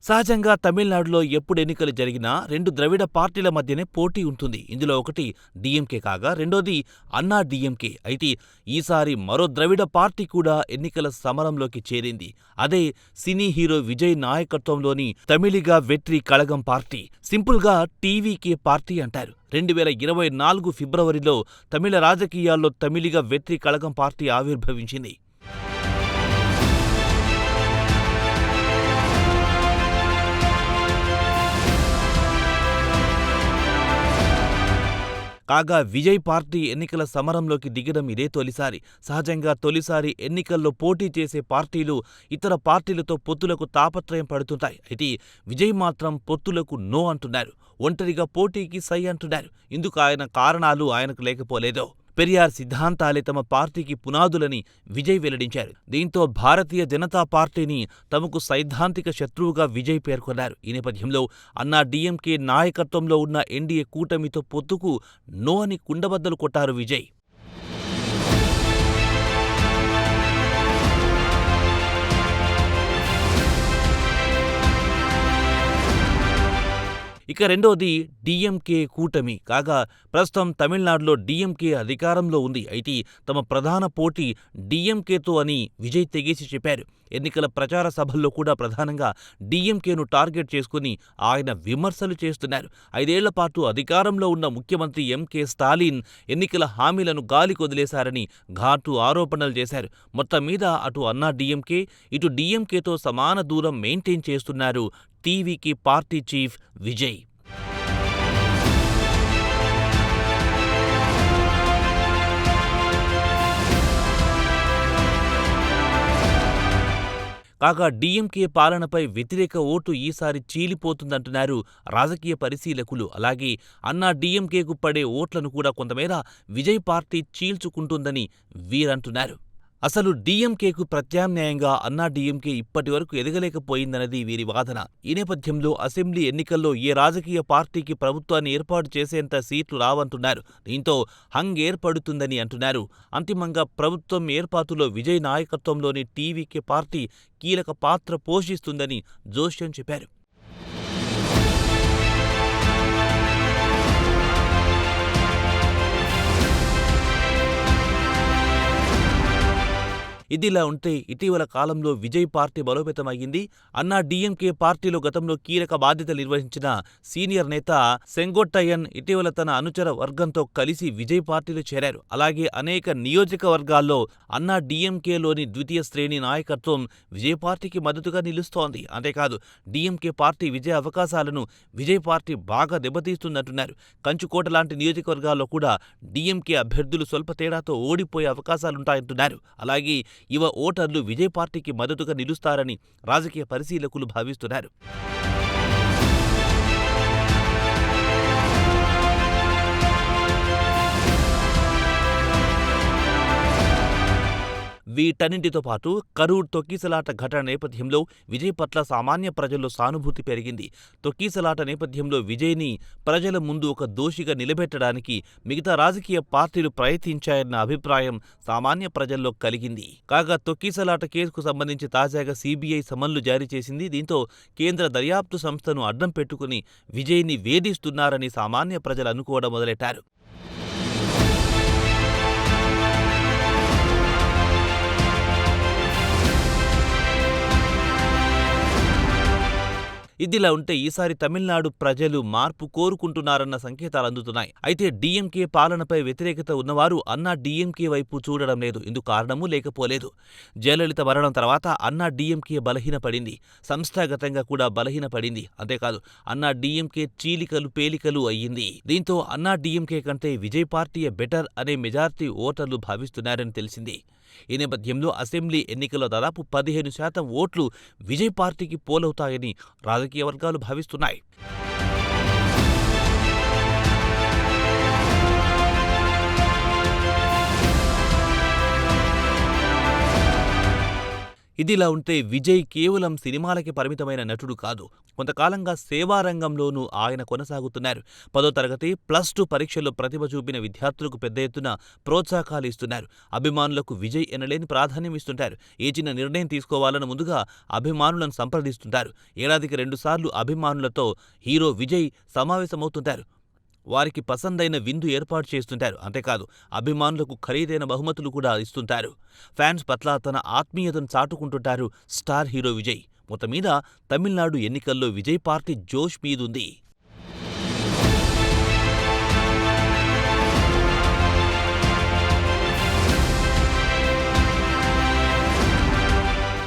సహజంగా తమిళనాడులో ఎప్పుడు ఎన్నికలు జరిగినా రెండు ద్రవిడ పార్టీల మధ్యనే పోటీ ఉంటుంది. ఇందులో ఒకటి డీఎంకే కాగా రెండోది అన్నా డీఎంకే. అయితే ఈసారి మరో ద్రవిడ పార్టీ కూడా ఎన్నికల సమరంలోకి చేరింది. అదే సినీ హీరో విజయ్ నాయకత్వంలోని తమిళిగ వెట్రి కళగం పార్టీ. సింపుల్గా టీవీకే పార్టీ అంటారు. 2024 ఫిబ్రవరిలో తమిళ రాజకీయాల్లో తమిళిగ వెట్రి కళగం పార్టీ ఆవిర్భవించింది. కాగా విజయ్ పార్టీ ఎన్నికల సమరంలోకి దిగడం ఇదే తొలిసారి. సహజంగా తొలిసారి ఎన్నికల్లో పోటీ చేసే పార్టీలు ఇతర పార్టీలతో పొత్తులకు తాపత్రయం పడుతుంటాయి. అయితే విజయ్ మాత్రం పొత్తులకు నో అంటున్నారు. ఒంటరిగా పోటీకి సై అంటున్నారు. ఇందుకు కారణాలు ఆయనకు లేకపోలేదో. పెరియార్ సిద్ధాంతాలే తమ పార్టీకి పునాదులని విజయ్ వెల్లడించారు. దీంతో భారతీయ జనతా పార్టీని తమకు సైద్ధాంతిక శత్రువుగా విజయ్ పేర్కొన్నారు. ఈ నేపథ్యంలో అన్నా డీఎంకే నాయకత్వంలో ఉన్న ఎన్డీఏ కూటమితో పొత్తుకు నో అని కుండబద్దలు కొట్టారు విజయ్. ఇక రెండోది డీఎంకే కూటమి కాగా ప్రస్తుతం తమిళనాడులో డీఎంకే అధికారంలో ఉంది. అయితే తమ ప్రధాన పోటీ డీఎంకేతో అని విజయ్ తెగేసి చెప్పారు. ఎన్నికల ప్రచార సభల్లో కూడా ప్రధానంగా డీఎంకేను టార్గెట్ చేసుకుని ఆయన విమర్శలు చేస్తున్నారు. 5 ఏళ్ల పాటు అధికారంలో ఉన్న ముఖ్యమంత్రి ఎంకే స్టాలిన్ ఎన్నికల హామీలను గాలికొదిలేశారని ఘాటు ఆరోపణలు చేశారు. మొత్తం మీద అటు అన్నా డీఎంకే ఇటు డీఎంకేతో సమాన దూరం మెయింటైన్ చేస్తున్నారు టీవీకి పార్టీ చీఫ్ విజయ్. కాగా డీఎంకే పాలనపై వ్యతిరేక ఓటు ఈసారి చీలిపోతుందంటున్నారు రాజకీయ పరిశీలకులు. అలాగే అన్నా డీఎంకేకు పడే ఓట్లను కూడా కొంతమేర విజయ్ పార్టీ చీల్చుకుంటుందని వీరంటున్నారు. అసలు డీఎంకేకు ప్రత్యామ్నాయంగా అన్నా డీఎంకే ఇప్పటివరకు ఎదగలేకపోయిందన్నది వీరి వాదన. ఈ నేపథ్యంలో అసెంబ్లీ ఎన్నికల్లో ఏ రాజకీయ పార్టీకి ప్రభుత్వాన్ని ఏర్పాటు చేసేంత సీట్లు రావంటున్నారు. దీంతో హంగ్ ఏర్పడుతుందని అంటున్నారు. అంతిమంగా ప్రభుత్వం ఏర్పాటులో విజయ్ నాయకత్వంలోని టీవీకే పార్టీ కీలక పాత్ర పోషిస్తుందని జోస్యం చెప్పారు. ఇదిలా ఉంటే ఇటీవల కాలంలో విజయ్ పార్టీ బలోపేతమయ్యింది. అన్నా డీఎంకే పార్టీలో గతంలో కీలక బాధ్యతలు నిర్వహించిన సీనియర్ నేత సెంగొట్టయ్యన్ ఇటీవల తన అనుచర వర్గంతో కలిసి విజయ్ పార్టీలో చేరారు. అలాగే అనేక నియోజకవర్గాల్లో అన్నా డీఎంకేలోని ద్వితీయ శ్రేణి నాయకత్వం విజయ్ పార్టీకి మద్దతుగా నిలుస్తోంది. అంతేకాదు డీఎంకే పార్టీ విజయ అవకాశాలను విజయ్ పార్టీ బాగా దెబ్బతీస్తుందంటున్నారు. కంచుకోట లాంటి నియోజకవర్గాల్లో కూడా డీఎంకే అభ్యర్థులు స్వల్ప తేడాతో ఓడిపోయే అవకాశాలుంటాయంటున్నారు. అలాగే యువ ఓటర్లు విజయ్ పార్టీకి మద్దతుగా నిలుస్తారని రాజకీయ పరిశీలకులు భావిస్తున్నారు. వీటన్నింటితో పాటు కరూర్ తొక్కిసలాట ఘటన నేపథ్యంలో విజయ్ పట్ల సామాన్య ప్రజల్లో సానుభూతి పెరిగింది. తొక్కిసలాట నేపథ్యంలో విజయ్ని ప్రజల ముందు ఒక దోషిగా నిలబెట్టడానికి మిగతా రాజకీయ పార్టీలు ప్రయత్నించాయన్న అభిప్రాయం సామాన్య ప్రజల్లో కలిగింది. కాగా తొక్కిసలాట కేసుకు సంబంధించి తాజాగా సీబీఐ సమన్లు జారీ చేసింది. దీంతో కేంద్ర దర్యాప్తు సంస్థను అడ్డం పెట్టుకుని విజయ్ని వేధిస్తున్నారని సామాన్య ప్రజలు అనుకోవడం మొదలెట్టారు. ఇదిలా ఉంటే ఈసారి తమిళనాడు ప్రజలు మార్పు కోరుకుంటున్నారన్న సంకేతాలు అందుతున్నాయి. అయితే డీఎంకే పాలనపై వ్యతిరేకత ఉన్నవారు అన్నా డీఎంకే వైపు చూడడం లేదు. ఇందుకు కారణమూ లేకపోలేదు. జయలలిత మరణం తర్వాత అన్నా డీఎంకే బలహీనపడింది. సంస్థాగతంగా కూడా బలహీనపడింది. అంతేకాదు అన్నా డీఎంకే చీలికలు పేలికలు అయ్యింది. దీంతో అన్నా డీఎంకే కంటే విజయ్ పార్టీయే బెటర్ అనే మెజారిటీ ఓటర్లు భావిస్తున్నారని తెలిసింది. ఈ నేపథ్యంలో అసెంబ్లీ ఎన్నికల్లో దాదాపు 15% ఓట్లు విజయ్ పార్టీకి పోలవుతాయని రాజకీయ వర్గాలు భావిస్తున్నాయి. ఇదిలా ఉంటే విజయ్ కేవలం సినిమాలకి పరిమితమైన నటుడు కాదు. కొంతకాలంగా సేవా రంగంలోనూ ఆయన కొనసాగుతున్నారు. 10వ తరగతి, +2 పరీక్షల్లో ప్రతిభ చూపిన విద్యార్థులకు పెద్ద ఎత్తున ప్రోత్సాహకాలు ఇస్తున్నారు. అభిమానులకు విజయ్ ఎనలేని ప్రాధాన్యం ఇస్తుంటారు. ఏ చిన్న నిర్ణయం తీసుకోవాలన్న ముందుగా అభిమానులను సంప్రదిస్తుంటారు. ఏడాదికి 2 సార్లు అభిమానులతో హీరో విజయ్ సమావేశమవుతుంటారు. వారికి పసందైన విందు ఏర్పాటు చేస్తుంటారు. అంతేకాదు అభిమానులకు ఖరీదైన బహుమతులు కూడా ఇస్తుంటారు. ఫ్యాన్స్ పట్ల తన ఆత్మీయతను చాటుకుంటుంటారు స్టార్ హీరో విజయ్. మొత్తం మీద తమిళనాడు ఎన్నికల్లో విజయ్ పార్టీ జోష్ మీదుంది.